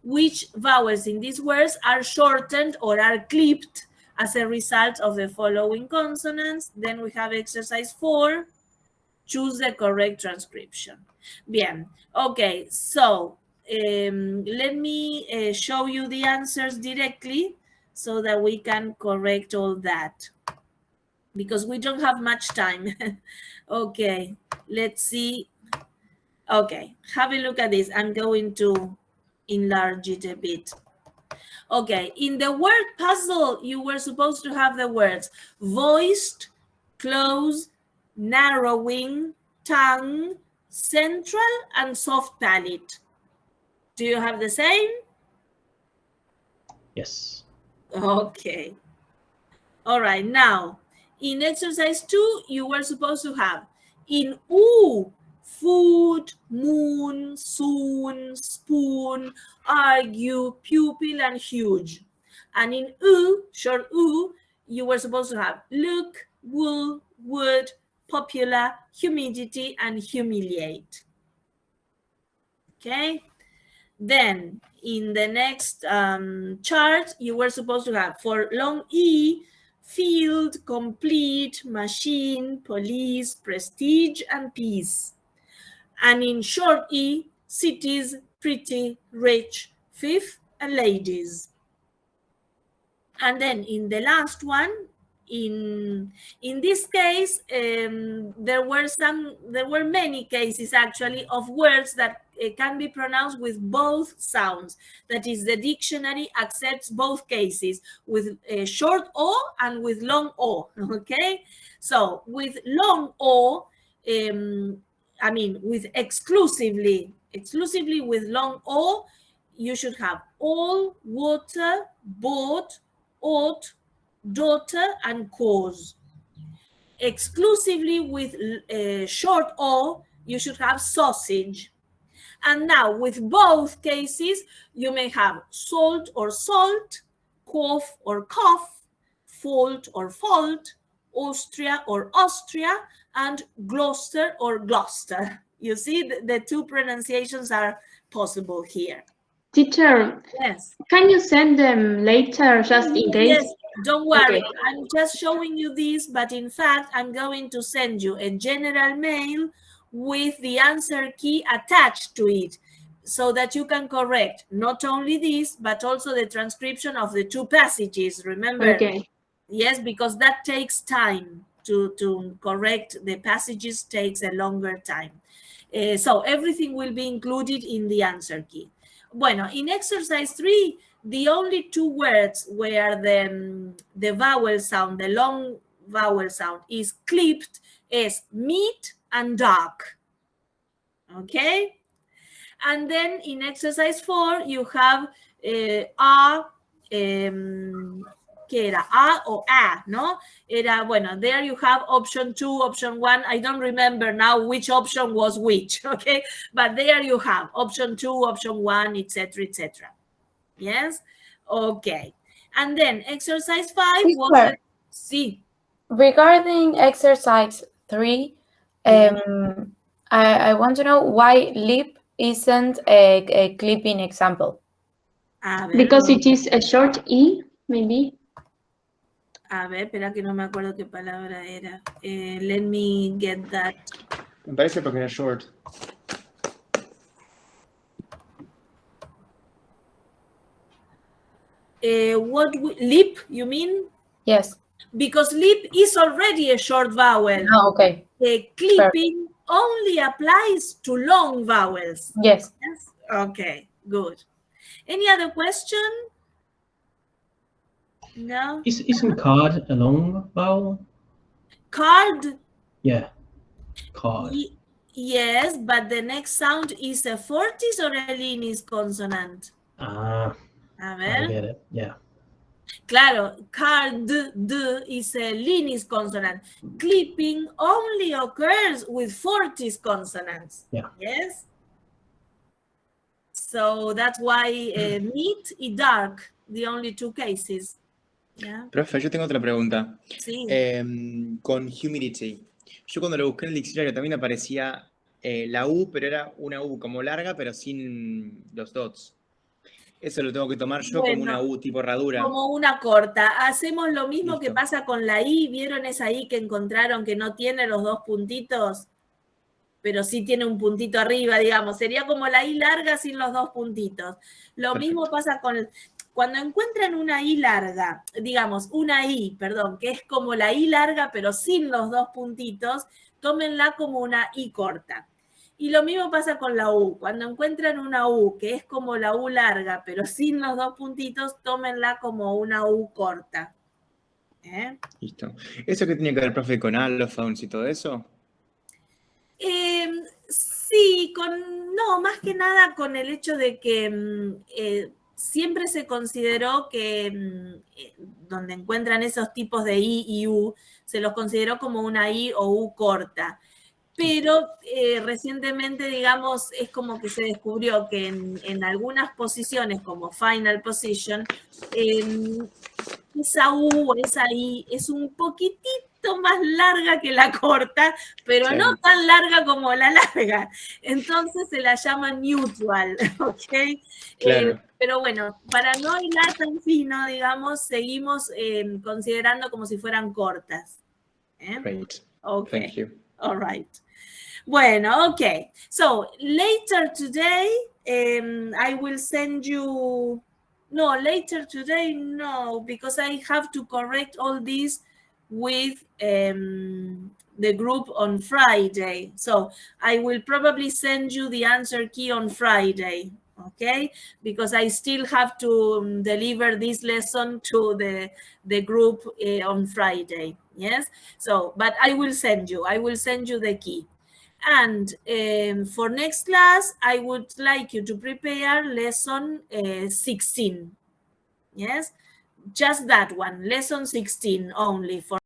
which vowels in these words are shortened or are clipped as a result of the following consonants. Then we have exercise 4, choose the correct transcription. Bien, okay, so let me show you the answers directly so that we can correct all that, because we don't have much time. Okay, let's see. Okay, have a look at this. I'm going to enlarge it a bit. Okay, in the word puzzle, you were supposed to have the words voiced, close, narrowing, tongue, central, and soft palate. Do you have the same? Yes. Okay. All right, now, in exercise 2, you were supposed to have in oo, food, moon, soon, spoon, argue, pupil, and huge. And in short oo, you were supposed to have look, wool, would, popular, humidity, and humiliate. Okay? Then in the next chart, you were supposed to have for long E, field, complete, machine, police, prestige, and peace. And in short E, cities, pretty, rich, fifth, and ladies. And then in the last one, in this case, there were many cases actually of words that can be pronounced with both sounds. That is, the dictionary accepts both cases, with short O and with long O, okay? So with long O, I mean, with exclusively with long O, you should have all, water, bought, ought, daughter, and cause. Exclusively with short O, you should have sausage. And now with both cases, you may have salt or salt, cough or cough, fault or fault, Austria or Austria, and Gloucester or Gloucester. You see, the two pronunciations are possible here. Teacher, yes, can you send them later just in case? Yes, don't worry. Okay. I'm just showing you this, but in fact, I'm going to send you a general mail with the answer key attached to it, so that you can correct not only this, but also the transcription of the two passages. Remember? Okay. Yes, because that takes time to correct the passages, takes a longer time. So everything will be included in the answer key. Bueno, in exercise 3, the only two words where the vowel sound, the long vowel sound, is clipped is meat and dark. Okay? And then in exercise 4, you have ¿qué era? A o A, ¿no? Era, bueno, there you have option 2, option 1. I don't remember now which option was which, okay? But there you have option 2, option 1, etc., etc. Yes? Okay. And then exercise 5 was... Sí. Regarding exercise 3, I want to know why lip isn't a clipping example. Because it is a short E, maybe. A ver, espera que no me acuerdo qué palabra era. Let me get that. Me parece porque era short. Lip, you mean? Yes. Because lip is already a short vowel. Oh, okay. Clipping only applies to long vowels. Yes. Yes? Okay, good. Any other question? No? Isn't card a long vowel? Card? Yeah, card. Yes, but the next sound is a fortis or a linis consonant. Ah, A ver. I get it, yeah. Claro, card is a linis consonant. Clipping only occurs with fortis consonants. Yeah. Yes? So that's why meat y dark, the only two cases. Yeah. Profe, yo tengo otra pregunta. Sí. Con humidity. Yo cuando lo busqué en el diccionario también aparecía la U, pero era una U como larga, pero sin los dots. Eso lo tengo que tomar yo como una U tipo herradura. Como una corta. Hacemos lo mismo que pasa con la I. ¿Vieron esa I que encontraron que no tiene los dos puntitos? Pero sí tiene un puntito arriba, digamos. Sería como la I larga sin los dos puntitos. Lo mismo pasa con... Cuando encuentran una I larga, digamos, una I, perdón, que es como la I larga pero sin los dos puntitos, tómenla como una I corta. Y lo mismo pasa con la U. Cuando encuentran una U que es como la U larga pero sin los dos puntitos, tómenla como una U corta. Listo. ¿Eso qué tiene que ver, profe, con allophones y todo eso? Sí, no, más que nada con el hecho de que siempre se consideró que donde encuentran esos tipos de I y U, se los consideró como una I o U corta. Pero recientemente, digamos, es como que se descubrió que en algunas posiciones, como final position, esa U o esa I es un poquitito más larga que la corta, pero no tan larga como la larga. Entonces se la llama neutral, ¿ok? Claro. Pero bueno, para no hilar tan fino, digamos, seguimos considerando como si fueran cortas. Great. Okay. Thank you. All right. Bueno, okay. So later today, I will send you... No, later today, no, because I have to correct all these with the group on Friday. So I will probably send you the answer key on Friday, okay? Because I still have to deliver this lesson to the group on Friday, yes? So, but I will send you the key. And for next class, I would like you to prepare lesson 16, yes? Just that one, lesson 16 only for